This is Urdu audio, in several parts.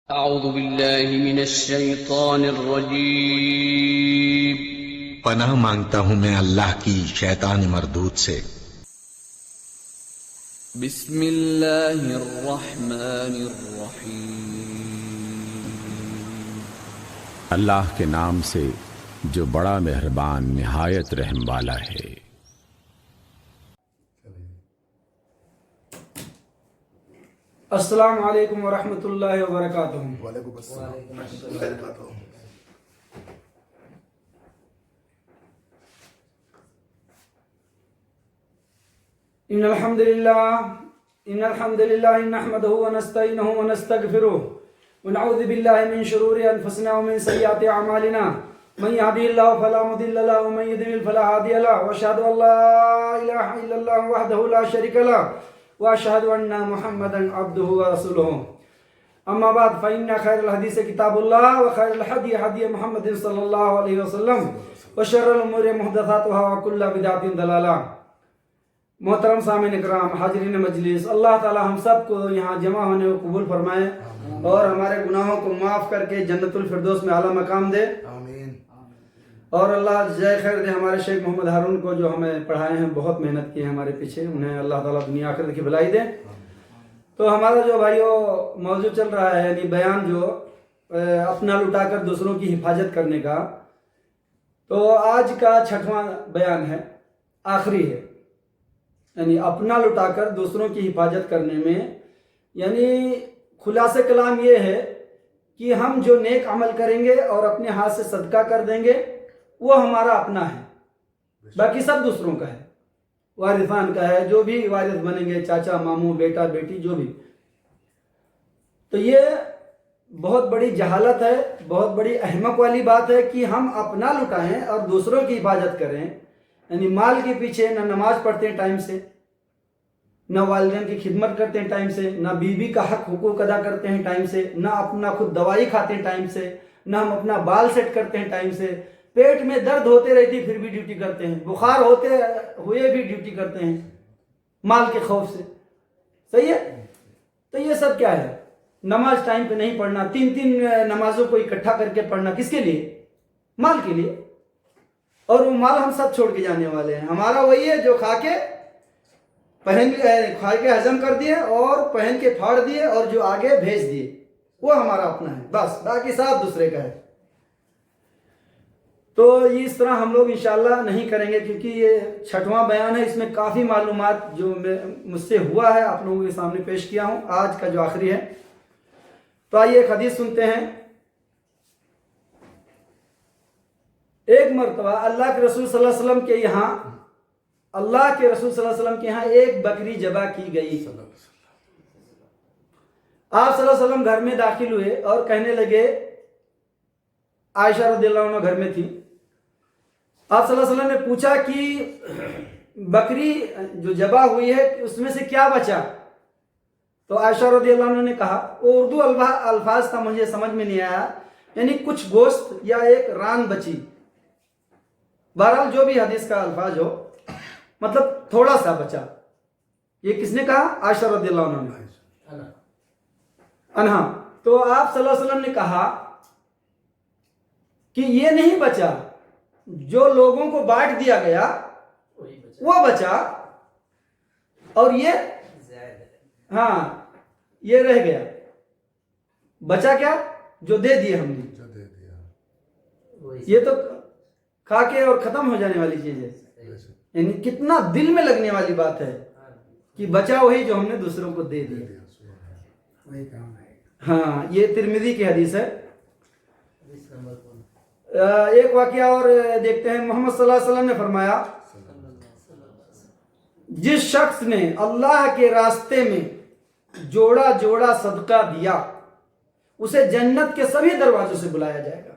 اعوذ باللہ من الشیطان الرجیم۔ پناہ مانگتا ہوں میں اللہ کی شیطان مردود سے۔ بسم اللہ الرحمن الرحیم۔ اللہ کے نام سے جو بڑا مہربان نہایت رحم والا ہے۔ السلام علیکم ورحمۃ اللہ وبرکاتہ۔ وعلیکم السلام ورحمۃ اللہ وبرکاتہ۔ ان الحمد للہ نحمده ونستعینه ونستغفره ونعوذ باللہ من شرور انفسنا ومن سیئات اعمالنا من يهده الله فلا مضل له ومن يضلل فلا هادي له واشهد ان لا اله الا الله وحده لا شريك له واشهد ان محمدا عبده ورسوله اما بعد فان خير الحديث كتاب الله وخير الهدي هدي محمد صلى الله عليه وسلم وشر الامور محدثاتها وكل بدعة ضلالة۔ محترم سامعین اکرام، حاضرین مجلس، اللہ تعالی ہم سب کو یہاں جمع ہونے کو قبول فرمائے اور ہمارے گناہوں کو معاف کر کے جنت الفردوس میں اعلیٰ مقام دے، آمین۔ اور اللہ جزائے خیر دے ہمارے شیخ محمد ہارون کو جو ہمیں پڑھائے ہیں، بہت محنت کی ہے ہمارے پیچھے، انہیں اللہ تعالیٰ دنیا آخرت کی بھلائی دے۔ تو ہمارا جو بھائیو موضوع چل رہا ہے، یعنی بیان جو اپنا لٹا کر دوسروں کی حفاظت کرنے کا، تو آج کا 6واں بیان ہے، آخری ہے، یعنی اپنا لٹا کر دوسروں کی حفاظت کرنے میں، یعنی خلاصہ کلام یہ ہے کہ ہم جو نیک عمل کریں گے اور اپنے ہاتھ سے صدقہ کر دیں گے وہ ہمارا اپنا ہے، باقی سب دوسروں کا ہے، وارثان کا ہے، جو بھی وارث بنیں گے، چاچا ماموں بیٹا بیٹی جو بھی۔ تو یہ بہت بڑی جہالت ہے، بہت بڑی احمق والی بات ہے کہ ہم اپنا لٹائیں اور دوسروں کی حفاظت کریں، یعنی مال کے پیچھے نہ نماز پڑھتے ہیں ٹائم سے، نہ والدین کی خدمت کرتے ہیں ٹائم سے، نہ بیوی کا حق حقوق ادا کرتے ہیں ٹائم سے، نہ اپنا خود دوائی کھاتے ہیں ٹائم سے، نہ ہم اپنا بال سیٹ کرتے ہیں ٹائم سے، پیٹ میں درد ہوتے رہتی پھر بھی ڈیوٹی کرتے ہیں، بخار ہوتے ہوئے بھی ڈیوٹی کرتے ہیں مال کے خوف سے، صحیح ہے؟ تو یہ سب کیا ہے؟ نماز ٹائم پہ نہیں پڑھنا، 3 نمازوں کو اکٹھا کر کے پڑھنا، کس کے لیے؟ مال کے لیے، اور وہ مال ہم سب چھوڑ کے جانے والے ہیں، ہمارا وہی ہے جو کھا کے ہضم کر دیے اور پہن کے پھاڑ دیے اور جو آگے بھیج دیے، وہ ہمارا اپنا ہے، بس باقی سب دوسرے کا ہے۔ تو اس طرح ہم لوگ انشاءاللہ نہیں کریں گے، کیونکہ یہ 6واں بیان ہے، اس میں کافی معلومات جو مجھ سے ہوا ہے آپ لوگوں کے سامنے پیش کیا ہوں، آج کا جو آخری ہے۔ تو آئیے ایک حدیث سنتے ہیں۔ ایک مرتبہ اللہ کے رسول صلی اللہ علیہ وسلم کے یہاں ایک بکری ذبح کی گئی۔ آپ صلی اللہ علیہ وسلم گھر میں داخل ہوئے اور کہنے لگے، عائشہ رضی اللہ عنہ گھر میں تھی، آپ صلی اللہ علیہ وسلم نے پوچھا کہ بکری جو ذبح ہوئی ہے اس میں سے کیا بچا؟ تو عائشہ رضی اللہ عنہ نے کہا، وہ اردو الفاظ تھا، مجھے سمجھ میں نہیں آیا، یعنی کچھ گوشت یا ایک ران بچی، بہرحال جو بھی حدیث کا الفاظ ہو، مطلب تھوڑا سا بچا۔ یہ کس نے کہا؟ عائشہ رضی اللہ عنہ عنہا۔ تو آپ صلی اللہ علیہ وسلم نے کہا کہ یہ نہیں بچا، جو لوگوں کو بانٹ دیا گیا وہ بچا، اور یہ یہ رہ گیا، بچا کیا؟ جو دے دیے ہم نے، یہ تو کھا کے اور ختم ہو جانے والی چیز ہے، یعنی کتنا دل میں لگنے والی بات ہے کہ بچا وہی جو ہم نے دوسروں کو دے دیا۔ ہاں، یہ ترمذی کی حدیث ہے۔ ایک واقعہ اور دیکھتے ہیں۔ محمد صلی اللہ علیہ وسلم نے فرمایا، جس شخص نے اللہ کے راستے میں جوڑا جوڑا صدقہ دیا اسے جنت کے سبھی دروازوں سے بلایا جائے گا۔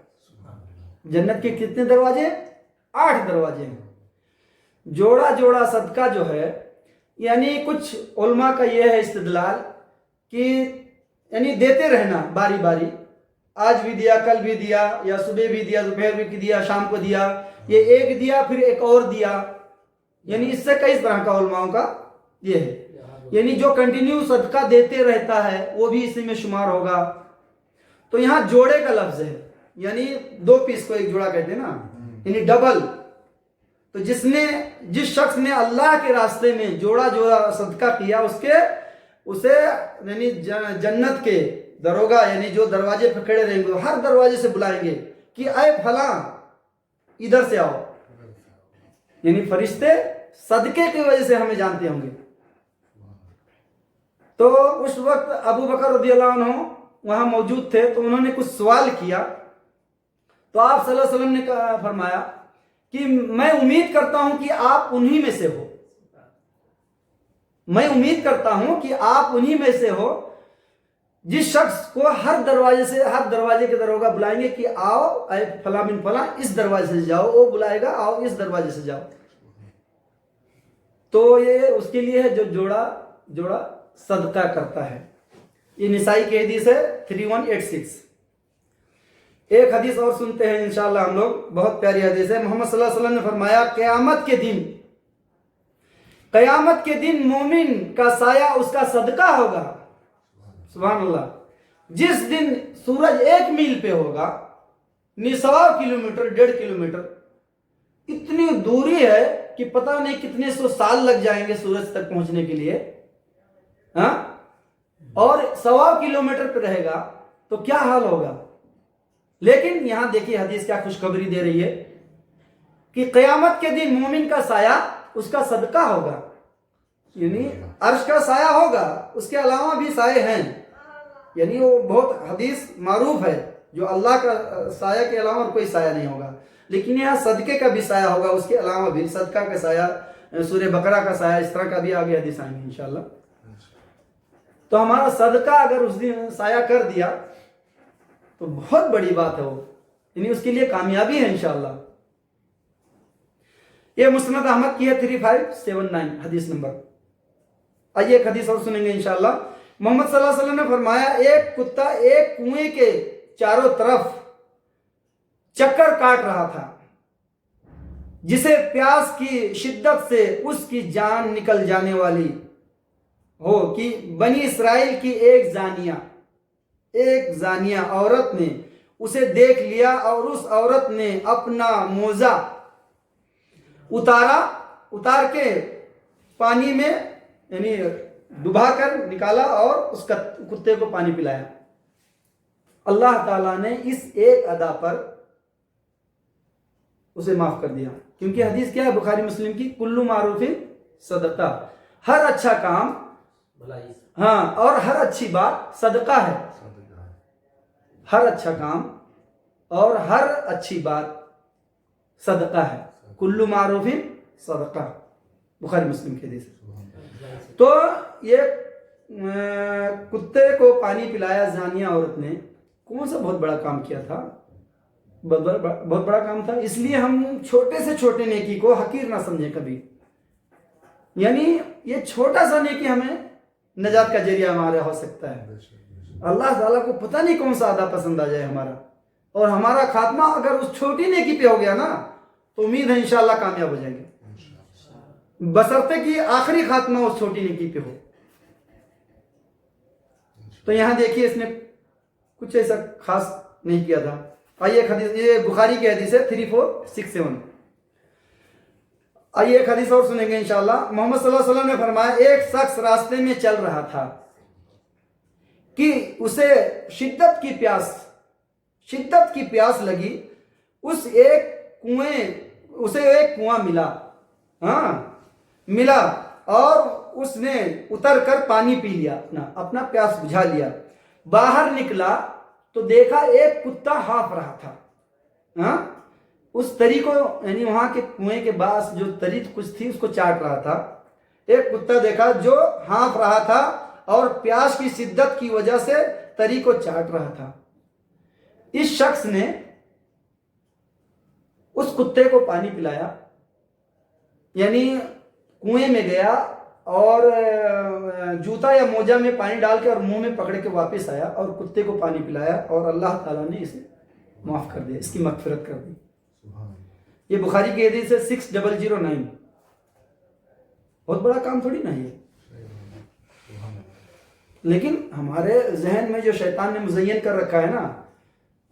جنت کے کتنے دروازے؟ 8 دروازے ہیں۔ جوڑا جوڑا صدقہ جو ہے، یعنی کچھ علماء کا یہ ہے استدلال کہ یعنی دیتے رہنا باری باری، آج بھی دیا، کل بھی دیا، یا صبح بھی دیا، دوپہر بھی دیا، شام کو دیا، یہ ایک دیا پھر ایک اور دیا، یعنی اس سے کئی طرح کا علماءوں کا یہ ہے، یعنی جو کنٹینیو صدقہ دیتے رہتا ہے وہ بھی اسی میں شمار ہوگا۔ تو یہاں جوڑے کا لفظ ہے، یعنی 2 پیس کو ایک جوڑا کہتے ہیں نا، یعنی ڈبل. تو جس شخص نے اللہ کے راستے میں جوڑا صدقہ کیا اسے یعنی جنت کے دروگا، یعنی جو دروازے پہ کھڑے رہیں گے، ہر دروازے سے بلائیں گے کہ اے فلاں ادھر سے آؤ. یعنی فرشتے صدقے کی وجہ سے ہمیں جانتے ہوں گے. تو اس وقت ابو بکر رضی اللہ عنہ وہاں موجود تھے، تو انہوں نے کچھ سوال کیا. تو آپ صلی اللہ علیہ وسلم نے فرمایا کہ میں امید کرتا ہوں کہ آپ انہی میں سے ہو. میں امید کرتا ہوں کہ آپ انہی میں سے ہو جس شخص کو ہر دروازے کے دروگا بلائیں گے کہ آؤ اے فلاں بن فلاں اس دروازے سے جاؤ، وہ بلائے گا آؤ اس دروازے سے جاؤ. تو یہ اس کے لیے ہے جو جوڑا صدقہ کرتا ہے. یہ نسائی کی حدیث ہے 3186. ایک حدیث اور سنتے ہیں انشاءاللہ ہم لوگ، بہت پیاری حدیث ہے. محمد صلی اللہ علیہ وسلم نے فرمایا قیامت کے دن مومن کا سایہ اس کا صدقہ ہوگا. سبحان اللہ. جس دن سورج 1 میل پہ ہوگا، 1.25 کلومیٹر 1.5 کلومیٹر اتنی دوری ہے کہ پتہ نہیں کتنے 100 سال لگ جائیں گے سورج تک پہنچنے کے لیے، ہاں، اور 1.25 کلومیٹر پہ رہے گا تو کیا حال ہوگا. لیکن یہاں دیکھیے حدیث کیا خوشخبری دے رہی ہے کہ قیامت کے دن مومن کا سایہ اس کا صدقہ ہوگا. یعنی عرش کا سایہ ہوگا، اس کے علاوہ بھی سائے ہیں. یعنی وہ بہت حدیث معروف ہے، جو اللہ کا سایہ کے علاوہ اور کوئی سایہ نہیں ہوگا. لیکن یہاں صدقے کا بھی سایہ ہوگا، اس کے علاوہ بھی صدقہ کا سایہ، سورہ بقرہ کا سایہ، اس طرح کا بھی آگے حدیث آئیں گے انشاءاللہ. تو ہمارا صدقہ اگر اس دن سایہ کر دیا تو بہت بڑی بات ہے وہ، یعنی اس کے لیے کامیابی ہے انشاءاللہ. یہ مسند احمد کی ہے 3579 حدیث نمبر. آئیے ایک حدیث اور سنیں گے انشاءاللہ. محمد صلی اللہ علیہ وسلم نے فرمایا ایک کتا ایک کنویں کے چاروں طرف چکر کاٹ رہا تھا، جسے پیاس کی شدت سے اس کی جان نکل جانے والی ہو کہ بنی اسرائیل کی ایک زانیہ عورت نے اسے دیکھ لیا اور اس عورت نے اپنا موزہ اتار کے پانی میں یعنی ڈبا کر نکالا اور اس کتے کو پانی پلایا. اللہ تعالیٰ نے اس ایک ادا پر اسے معاف کر دیا، کیونکہ حدیث کیا ہے بخاری مسلم کی، کلو معروف صدقہ، ہر اچھا کام، ہاں، اور ہر اچھی بات صدقہ ہے. ہر اچھا کام اور ہر اچھی بات صدقہ ہے. کلو معروف صدقہ، بخاری مسلم کی حدیث. تو یہ کتے کو پانی پلایا زانیہ عورت نے، کون سا بہت بڑا کام کیا تھا، بہت بڑا کام تھا. اس لیے ہم چھوٹے سے چھوٹے نیکی کو حقیر نہ سمجھیں کبھی. یعنی یہ چھوٹا سا نیکی ہمیں نجات کا ذریعہ ہمارا ہو سکتا ہے. اللہ تعالیٰ کو پتہ نہیں کون سا ادا پسند آ جائے ہمارا، اور ہمارا خاتمہ اگر اس چھوٹی نیکی پہ ہو گیا نا تو امید ہے انشاءاللہ کامیاب ہو جائیں گے، بشرطے کہ آخری خاتمہ اس چھوٹی نیکی پہ ہو. تو یہاں دیکھیے اس نے کچھ ایسا خاص نہیں کیا تھا. آئیے ایک حدیث، یہ بخاری کی حدیث ہے 3467. آئیے ایک حدیث اور سنیں گے انشاءاللہ. محمد صلی اللہ علیہ وسلم نے فرمایا ایک شخص راستے میں چل رہا تھا کہ اسے شدت کی پیاس لگی. اسے ایک کنواں ملا اور اس نے اتر کر پانی پی لیا، اپنا پیاس بجھا لیا. باہر نکلا تو دیکھا ایک کتا ہانپ رہا تھا. اس تری کو یعنی وہاں کے کنویں کے پاس جو تری کچھ تھی اس کو چاٹ رہا تھا. ایک کتا دیکھا جو ہانپ رہا تھا اور پیاس کی شدت کی وجہ سے تری کو چاٹ رہا تھا. اس شخص نے اس کتے کو پانی پلایا، یعنی کنویں میں گیا اور جوتا یا موجہ میں پانی ڈال کے اور منہ میں پکڑ کے واپس آیا اور کتے کو پانی پلایا، اور اللہ تعالیٰ نے اسے معاف کر دیا، اس کی مغفرت کر دی. یہ بخاری کی حدیث ہے 6009. بہت بڑا کام تھوڑی نا یہ، لیکن ہمارے ذہن میں جو شیطان نے مزین کر رکھا ہے نا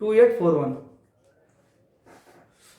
2841,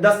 10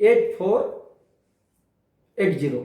8480।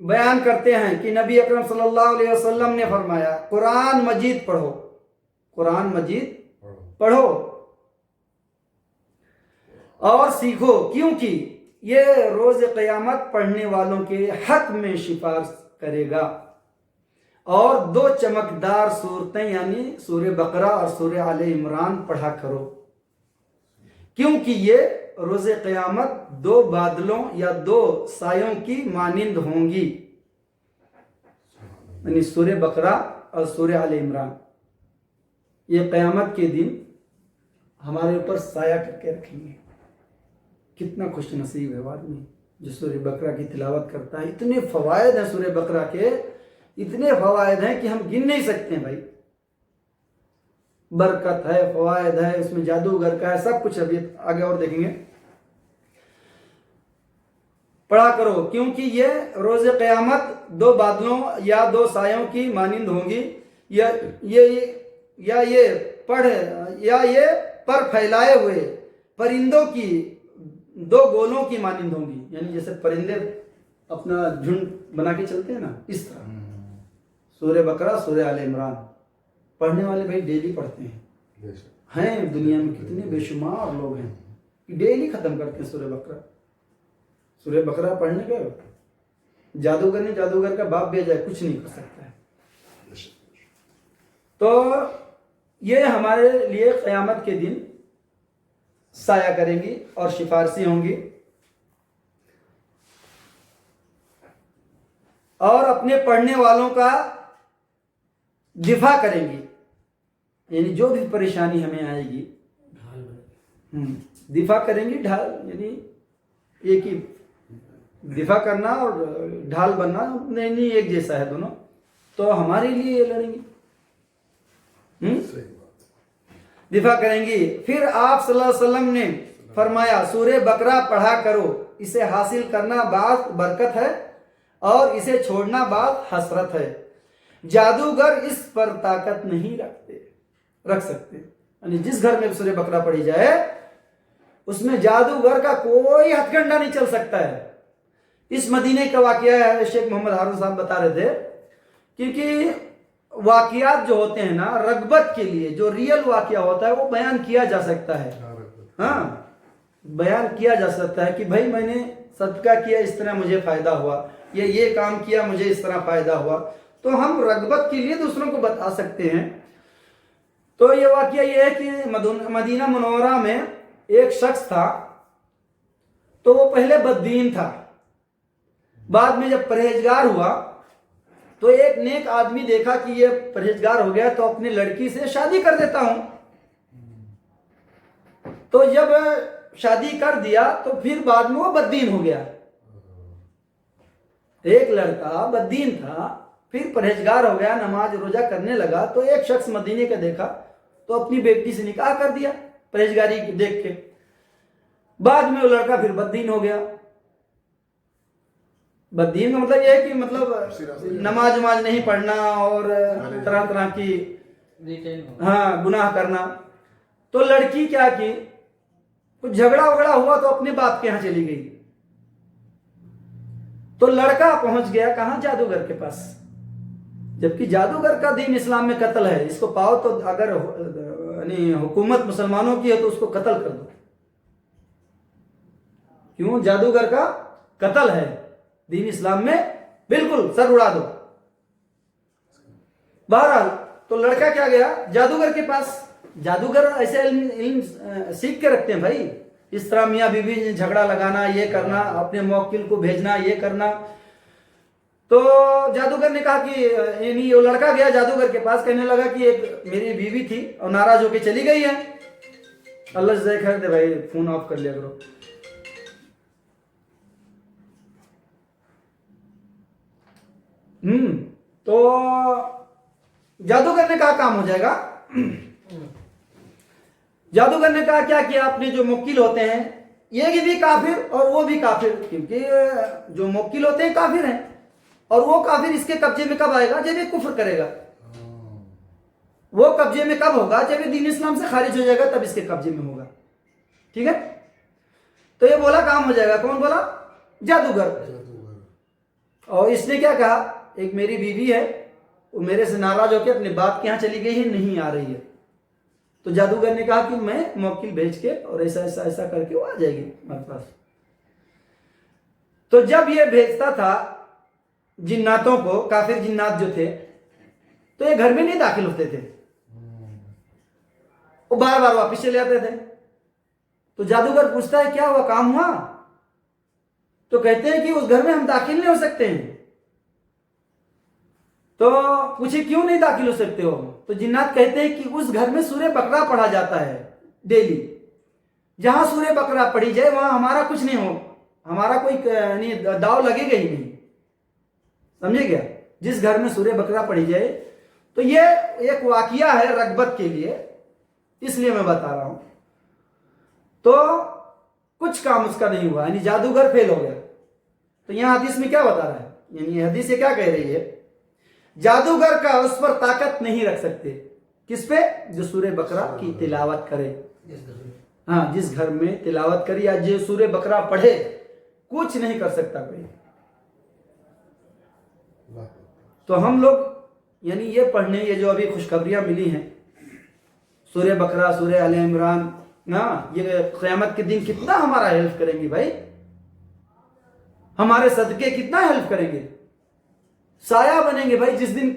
بیان کرتے ہیں کہ نبی اکرم صلی اللہ علیہ وسلم نے فرمایا قرآن مجید پڑھو، قرآن مجید پڑھو اور سیکھو، کیونکہ یہ روز قیامت پڑھنے والوں کے حق میں سفارش کرے گا۔ اور 2 چمکدار صورتیں یعنی سورہ بقرہ اور سورہ آل عمران پڑھا کرو، کیونکہ یہ روز قیامت 2 بادلوں یا 2 سایوں کی مانند ہوں گی، یعنی سورہ بقرہ اور سورہ آل عمران یہ قیامت کے دن ہمارے اوپر سایہ کر کے رکھیں گے۔ کتنا خوش نصیب ہے وہ آدمی جو سورہ بقرہ کی تلاوت کرتا ہے۔ اتنے فوائد ہیں سورہ بقرہ کے، اتنے فوائد ہیں کہ ہم گن نہیں سکتے ہیں بھائی، برکت ہے، فوائد ہے، اس میں جادوگر کا ہے، سب کچھ ابھی آگے اور دیکھیں گے۔ پڑھا کرو کیونکہ یہ روز قیامت 2 بادلوں یا 2 سایوں کی مانند ہوں گی، یا یہ پر پھیلائے ہوئے پرندوں کی 2 گولوں کی مانند ہوں گی، یعنی جیسے پرندے اپنا جھنڈ بنا کے چلتے ہیں نا، اس طرح۔ سورہ بقرہ سورہ آل عمران پڑھنے والے بھائی ڈیلی پڑھتے ہیں دنیا میں کتنے بے شمار لوگ ہیں ڈیلی ختم کرتے ہیں سورہ بقرہ۔ سورہ بقرہ پڑھنے کے جادوگر نے جادوگر کا باپ بھیجا ہے، کچھ نہیں کر سکتا ہے۔ تو یہ ہمارے لیے قیامت کے دن سایہ کریں گی اور سفارشی ہوں گی، اور اپنے پڑھنے والوں کا دفاع کریں گی، یعنی جو بھی پریشانی ہمیں آئے گی دفاع کریں گی۔ ڈھال یعنی ایک ہی دفاع کرنا اور ڈھال بننا نہیں ایک جیسا ہے دونوں، تو ہمارے لیے یہ لڑیں گی، دفاع کریں گی۔ پھر آپ صلی اللہ علیہ وسلم نے فرمایا سورہ بقرہ پڑھا کرو، اسے حاصل کرنا بعض برکت ہے اور اسے چھوڑنا بعض حسرت ہے۔ جادوگر اس پر طاقت نہیں رکھ سکتے، یعنی جس گھر میں سورہ بقرہ پڑھی جائے اس میں جادوگر کا کوئی ہتھ کنڈا نہیں چل سکتا ہے۔ اس مدینے کا واقعہ ہے، شیخ محمد ہارون صاحب بتا رہے تھے، کیونکہ واقعات جو ہوتے ہیں نا رغبت کے لیے، جو ریئل واقعہ ہوتا ہے وہ بیان کیا جا سکتا ہے، ہاں بیان کیا جا سکتا ہے کہ بھائی میں نے صدقہ کیا اس طرح مجھے فائدہ ہوا، یہ کام کیا مجھے اس طرح فائدہ ہوا، تو ہم رغبت کے لیے دوسروں کو بتا سکتے ہیں۔ تو یہ واقعہ یہ ہے کہ مدینہ منورہ میں ایک شخص تھا، تو وہ پہلے بددین تھا، بعد میں جب پرہیزگار ہوا تو ایک نیک آدمی دیکھا کہ یہ پرہیزگار ہو گیا تو اپنی لڑکی سے شادی کر دیتا ہوں۔ تو جب شادی کر دیا تو پھر بعد میں وہ بددین ہو گیا۔ ایک لڑکا بددین تھا، پھر پرہیزگار ہو گیا، نماز روزہ کرنے لگا، تو ایک شخص مدینے کا دیکھا تو اپنی بیٹی سے نکاح کر دیا پرہیزگاری دیکھ کے۔ بعد میں وہ لڑکا پھر بددین ہو گیا۔ بددین کا مطلب یہ ہے کہ نماز نہیں پڑھنا اور طرح طرح کی گناہ کرنا۔ تو لڑکی کیا کی، کچھ جھگڑا وگڑا ہوا تو اپنے باپ کے ہاں چلی گئی۔ تو لڑکا پہنچ گیا کہاں، جادوگر کے پاس، جبکہ جادوگر کا دین اسلام میں قتل ہے، اس کو پاؤ تو اگر یعنی حکومت مسلمانوں کی ہے تو اس کو قتل کر دو، کیوں، جادوگر کا قتل ہے دین اسلام میں، بالکل سر اڑا دو۔ بہرحال تو لڑکا کیا گیا جادوگر کے پاس۔ جادوگر ایسے علم سیکھ کے رکھتے ہیں بھائی، اس طرح میاں بیوی جھگڑا لگانا، یہ کرنا، اپنے موکل کو بھیجنا، یہ کرنا۔ تو جادوگر نے کہا کہ یعنی وہ لڑکا گیا جادوگر کے پاس، کہنے لگا کہ ایک میری بیوی تھی اور ناراض ہو کے چلی گئی ہے۔ اللہ جزائے خیر دے بھائی، فون آف کر لیا کرو۔ تو جادوگر نے کہا کام ہو جائے گا۔ جادوگر نے کہا کیا کیا، اپنے جو موکل ہوتے ہیں، یہ بھی کافر اور وہ بھی کافر، کیونکہ جو موکل ہوتے ہیں کافر ہیں، اور وہ کافر اس کے قبضے میں کب آئے گا، جب یہ کفر کرے گا۔ وہ قبضے میں کب ہوگا، جب یہ دین اسلام سے خارج ہو جائے گا، تب اس کے قبضے میں ہوگا، ٹھیک ہے۔ تو یہ بولا کام ہو جائے گا، کون بولا، جادوگر۔ اور اس نے کیا کہا, ایک میری بیوی ہے, وہ میرے سے ناراض ہو کے اپنے باپ کے یہاں چلی گئی ہے, نہیں آ رہی ہے. تو جادوگر نے کہا کہ میں موکل بھیج کے اور ایسا ایسا ایسا کر کے وہ آ جائے گی ہمارے پاس. تو جب یہ بھیجتا تھا جناتوں کو, کافر جنات جو تھے, تو یہ گھر میں نہیں داخل ہوتے تھے, وہ بار بار واپس چلے آتے تھے. تو جادوگر پوچھتا ہے کیا ہوا, کام ہوا؟ تو کہتے ہیں کہ اس گھر میں ہم داخل نہیں ہو سکتے ہیں. تو پوچھے کیوں نہیں داخل ہو سکتے ہو؟ تو جنات کہتے ہیں کہ اس گھر میں سورہ بقرہ پڑھا جاتا ہے ڈیلی, جہاں سورہ بقرہ پڑھی جائے وہاں ہمارا کچھ نہیں ہو, ہمارا کوئی یعنی داؤ لگے گا ہی نہیں. سمجھے کیا؟ جس گھر میں سورہ بقرہ پڑھی جائے. تو یہ ایک واقعہ ہے رغبت کے لیے, اس لیے میں بتا رہا ہوں. تو کچھ کام اس کا نہیں ہوا, یعنی جادوگر فیل ہو گیا. تو یہاں حدیث میں کیا بتا رہا ہے, یعنی حدیث یہ کیا کہہ رہی ہے, جادوگر کا اس پر طاقت نہیں رکھ سکتے. کس پہ؟ جو سورہ بقرہ کی تلاوت کرے. ہاں, جس گھر میں تلاوت کری یا جو سورہ بقرہ پڑھے, کچھ نہیں کر سکتا کوئی. تو ہم لوگ یعنی یہ پڑھنے, یہ جو ابھی خوشخبریاں ملی ہیں, سورہ بقرہ, سورہ آل عمران, یہ قیامت کے دن کتنا ہمارا ہیلپ کریں گے بھائی, ہمارے صدقے کتنا ہیلپ کریں گے, سایہ بنیں گے بھائی جس دن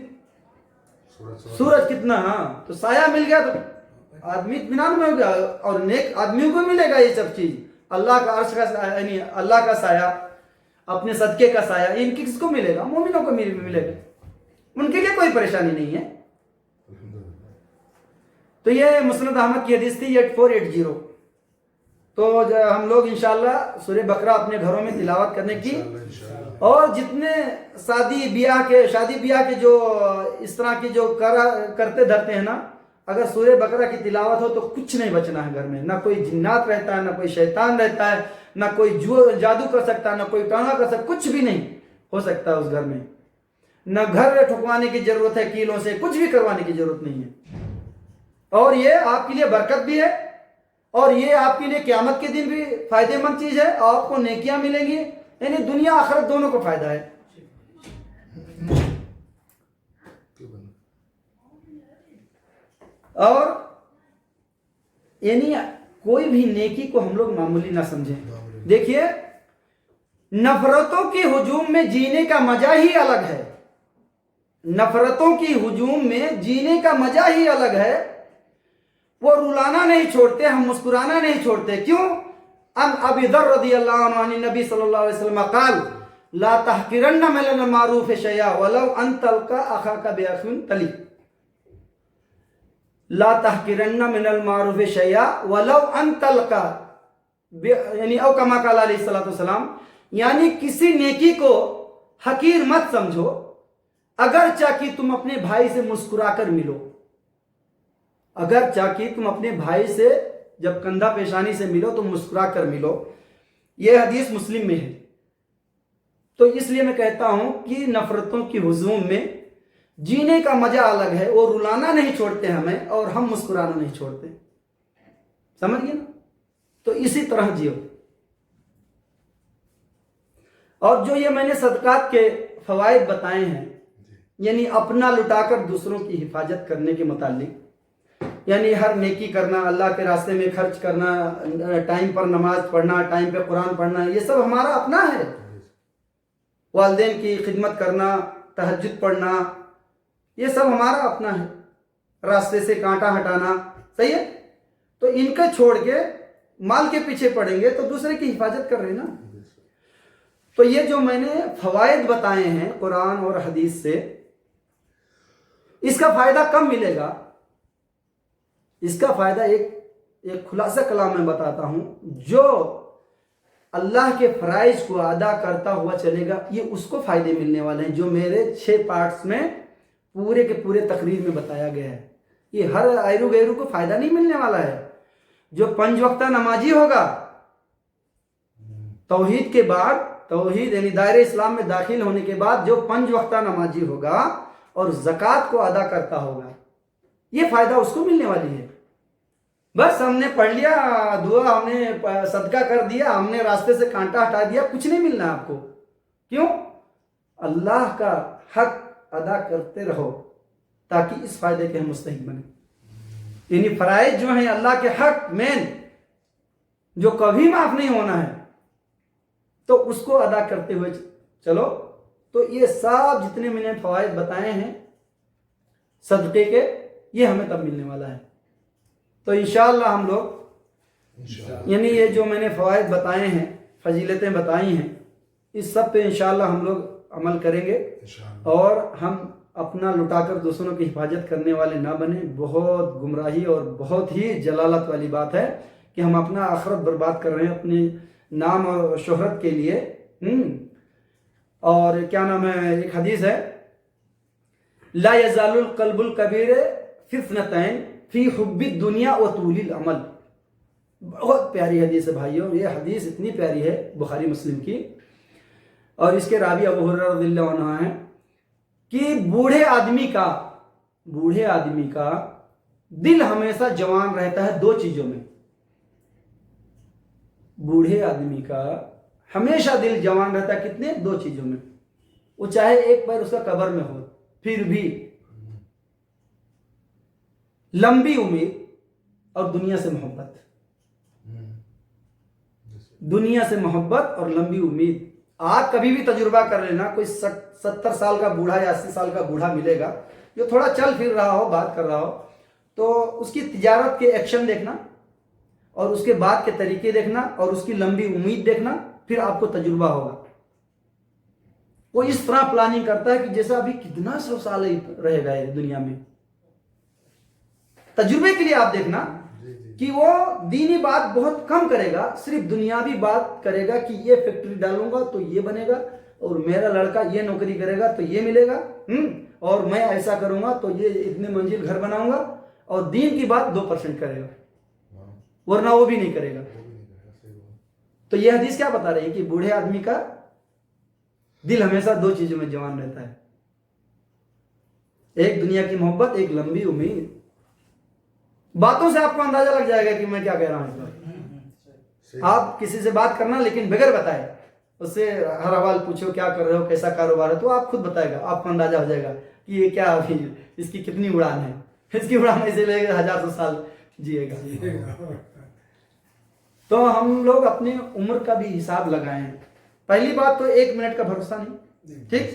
سورج کتنا. ہاں, تو سایہ مل گیا تو آدمی اطمینان میں ہو گیا, اور نیک آدمیوں کو ملے گا یہ سب چیز. اللہ کا عرش کا یعنی اللہ کا سایہ, اپنے صدقے کا سایہ, ان کس کو ملے گا؟ مومنوں کو ملے گا. ان کے لیے کوئی پریشانی نہیں ہے. تو یہ مسند احمد کی حدیث تھی 8480. تو ہم لوگ انشاءاللہ سورہ بقرہ اپنے گھروں میں تلاوت کرنے کی, اور جتنے شادی بیاہ کے جو اس طرح کی جو کرتے دھرتے ہیں نا, اگر سورہ بقرہ کی تلاوت ہو تو کچھ نہیں بچنا ہے گھر میں. نہ کوئی جنات رہتا ہے, نہ کوئی شیطان رہتا ہے, نہ کوئی جادو کر سکتا ہے, نہ کوئی ٹانا کر سکتا, کچھ بھی نہیں ہو سکتا اس گھر میں. نہ گھر ٹھکوانے کی ضرورت ہے کیلوں سے, کچھ بھی کروانے کی ضرورت نہیں ہے. اور یہ آپ کے لیے برکت بھی ہے, اور یہ آپ کے لیے قیامت کے دن بھی فائدے مند چیز ہے, اور آپ کو نیکیاں ملیں گی, یعنی دنیا آخرت دونوں کو فائدہ ہے. اور یعنی کوئی بھی نیکی کو ہم لوگ معمولی نہ سمجھیں. دیکھیے, نفرتوں کے ہجوم میں جینے کا مزہ ہی الگ ہے. نفرتوں کی ہجوم میں جینے کا مزہ ہی الگ ہے. وہ رلانا نہیں چھوڑتے, ہم مسکرانا نہیں چھوڑتے. کیوں؟ ابی ذر رضی اللہ عنہ عن نبی صلی اللہ علیہ وسلم قال لا تحقرن من المعروف شیئا ولو ان تلقى اخاك باخ طلی. لا تحقرن من المعروف شیئا ولو ان تلقى, یعنی او کما قال علیہ الصلوۃ والسلام, یعنی کسی نیکی کو حقیر مت سمجھو اگرچہ کہ تم اپنے بھائی سے مسکرا کر ملو. اگرچہ کہ تم اپنے بھائی سے جب کندھا پیشانی سے ملو تو مسکرا کر ملو. یہ حدیث مسلم میں ہے. تو اس لیے میں کہتا ہوں کہ نفرتوں کی ہجوم میں جینے کا مزہ الگ ہے. وہ رلانا نہیں چھوڑتے ہمیں, اور ہم مسکرانا نہیں چھوڑتے. سمجھ گئے نا؟ تو اسی طرح جیو. اور جو یہ میں نے صدقات کے فوائد بتائے ہیں, یعنی اپنا لٹا کر دوسروں کی حفاظت کرنے کے متعلق, یعنی ہر نیکی کرنا, اللہ کے راستے میں خرچ کرنا, ٹائم پر نماز پڑھنا, ٹائم پہ قرآن پڑھنا, یہ سب ہمارا اپنا ہے. والدین کی خدمت کرنا, تہجد پڑھنا, یہ سب ہمارا اپنا ہے. راستے سے کانٹا ہٹانا, صحیح ہے. تو ان کو چھوڑ کے مال کے پیچھے پڑیں گے تو دوسرے کی حفاظت کر رہے ہیں نا. تو یہ جو میں نے فوائد بتائے ہیں قرآن اور حدیث سے, اس کا فائدہ کب ملے گا؟ اس کا فائدہ ایک خلاصہ کلام میں بتاتا ہوں. جو اللہ کے فرائض کو ادا کرتا ہوا چلے گا, یہ اس کو فائدے ملنے والے ہیں, جو میرے 6 پارٹس میں پورے کے پورے تقریر میں بتایا گیا ہے. یہ ہر ایرو گیرو کو فائدہ نہیں ملنے والا ہے. جو 5 وقتہ نمازی ہوگا, توحید کے بعد, توحید یعنی دائرہ اسلام میں داخل ہونے کے بعد جو 5 وقتہ نمازی ہوگا اور زکوٰۃ کو ادا کرتا ہوگا, یہ فائدہ اس کو ملنے والی ہے. بس ہم نے پڑھ لیا دعا, ہم نے صدقہ کر دیا, ہم نے راستے سے کانٹا ہٹا دیا, کچھ نہیں ملنا آپ کو. کیوں؟ اللہ کا حق ادا کرتے رہو تاکہ اس فائدے کے ہم مستحق بنیں. یعنی فرائض جو ہیں اللہ کے حق مین جو کبھی معاف نہیں ہونا ہے تو اس کو ادا کرتے ہوئے چلو. تو یہ سب جتنے میں نے فوائد بتائے ہیں صدقے کے یہ ہمیں تب ملنے والا ہے. تو انشاءاللہ ہم لوگ یعنی یہ جو میں نے فوائد بتائے ہیں فضیلتیں بتائی ہیں اس سب پہ انشاءاللہ ہم لوگ عمل کریں گے اور ہم اپنا لٹا کر دوسروں کی حفاظت کرنے والے نہ بنیں. بہت گمراہی اور بہت ہی جلالت والی بات ہے کہ ہم اپنا آخرت برباد کر رہے ہیں اپنے نام اور شہرت کے لیے. اور کیا نام ہے ایک حدیث ہے لا یزال القلب الکبیر فی اثنتین فی حب الدنیا و طول العمل. بہت پیاری حدیث ہے بھائیوں. یہ حدیث اتنی پیاری ہے بخاری مسلم کی اور اس کے راوی ابو ہریرہ رضی اللہ عنہ ہیں کہ بوڑھے آدمی کا دل ہمیشہ جوان رہتا ہے دو چیزوں میں. بوڑھے آدمی کا ہمیشہ دل جوان رہتا ہے کتنے؟ دو چیزوں میں. وہ چاہے ایک پیر اس کا قبر میں ہو پھر بھی لمبی امید اور دنیا سے محبت. دنیا سے محبت اور لمبی امید. آپ کبھی بھی تجربہ کر لینا کوئی 70 سال کا بوڑھا یا 80 سال کا بوڑھا ملے گا جو تھوڑا چل پھر رہا ہو بات کر رہا ہو تو اس کی تجارت کے ایکشن دیکھنا اور اس کے بات کے طریقے دیکھنا اور اس کی لمبی امید دیکھنا پھر آپ کو تجربہ ہوگا. وہ اس طرح پلاننگ کرتا ہے کہ جیسا ابھی کتنا 100 سال رہے گا یہ دنیا میں. تجربے کے لیے آپ دیکھنا کہ وہ دینی بات بہت کم کرے گا صرف دنیاوی بات کرے گا کہ یہ فیکٹری ڈالوں گا تو یہ بنے گا اور میرا لڑکا یہ نوکری کرے گا تو یہ ملے گا اور میں ایسا کروں گا تو یہ اتنے منزل گھر بناؤں گا اور دین کی بات 2% کرے گا ورنہ وہ بھی نہیں کرے گا. تو یہ حدیث کیا بتا رہی ہے کہ بوڑھے آدمی کا دل ہمیشہ دو چیزوں میں جوان رہتا ہے. ایک دنیا کی محبت ایک لمبی امید. باتوں سے آپ کو اندازہ لگ جائے گا کہ میں کیا کہہ رہا ہوں. آپ کسی سے بات کرنا لیکن بغیر بتائے اس سے ہر حوال پوچھو کیا کر رہے ہو کیسا کاروبار ہے تو آپ خود بتائے گا. آپ کو اندازہ ہو جائے گا کہ یہ کیا اس کی کتنی اڑان ہے. اس کی اڑان ایسے لے گا 1000 سال جیے گا. تو ہم لوگ اپنی عمر کا بھی حساب لگائیں. پہلی بات تو 1 منٹ کا بھروسہ نہیں ٹھیک.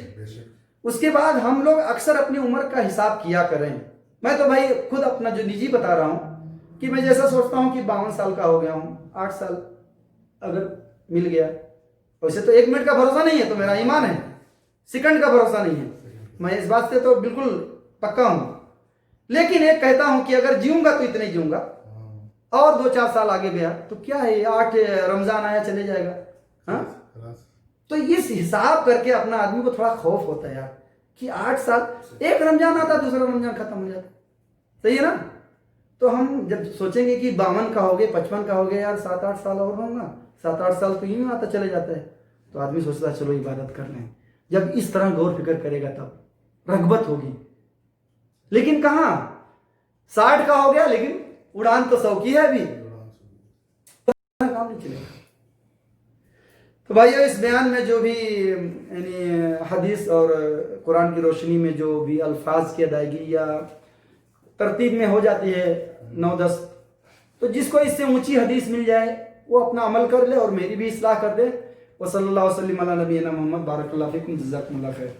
اس کے بعد ہم لوگ اکثر اپنی عمر کا حساب کیا کریں. میں تو بھائی خود اپنا جو نجی بتا رہا ہوں کہ میں جیسا سوچتا ہوں کہ 52 سال کا ہو گیا ہوں 8 سال اگر مل گیا ویسے تو 1 منٹ کا بھروسہ نہیں ہے تو میرا ایمان ہے. سیکنڈ کا بھروسہ نہیں ہے. میں اس بات سے تو بالکل پکا ہوں. لیکن ایک کہتا ہوں کہ اگر جیوں گا تو اتنے ہی جیوں گا اور 2-4 سال آگے گیا تو کیا ہے 8 رمضان آیا چلے جائے گا. ہاں تو اس حساب کر کے اپنا آدمی کو تھوڑا خوف ہوتا ہے یار کہ 8 سال ایک رمضان آتا دوسرا رمضان ختم ہو جاتا. صحیح ہے نا. تو ہم جب سوچیں گے کہ 52 کا ہو گئے 55 کا ہو گیا یار 7-8 سال اور ہوں گا 7-8 سال تو یوں آتا چلے جاتا ہے تو آدمی سوچتا ہے چلو عبادت کر لیں. جب اس طرح غور فکر کرے گا تب رغبت ہوگی. لیکن کہاں 60 کا ہو گیا لیکن اڑان تو 100 کی ہے ابھی کام نہیں چلے گا. تو بھائیو اس بیان میں جو بھی یعنی حدیث اور قرآن کی روشنی میں جو بھی الفاظ کی ادائیگی یا ترتیب میں ہو جاتی ہے 9-10 تو جس کو اس سے اونچی حدیث مل جائے وہ اپنا عمل کر لے اور میری بھی اصلاح کر دے. وصلی اللہ وسلم علی نبینا محمد بارک اللہ فیکم جزاکم اللہ خیر.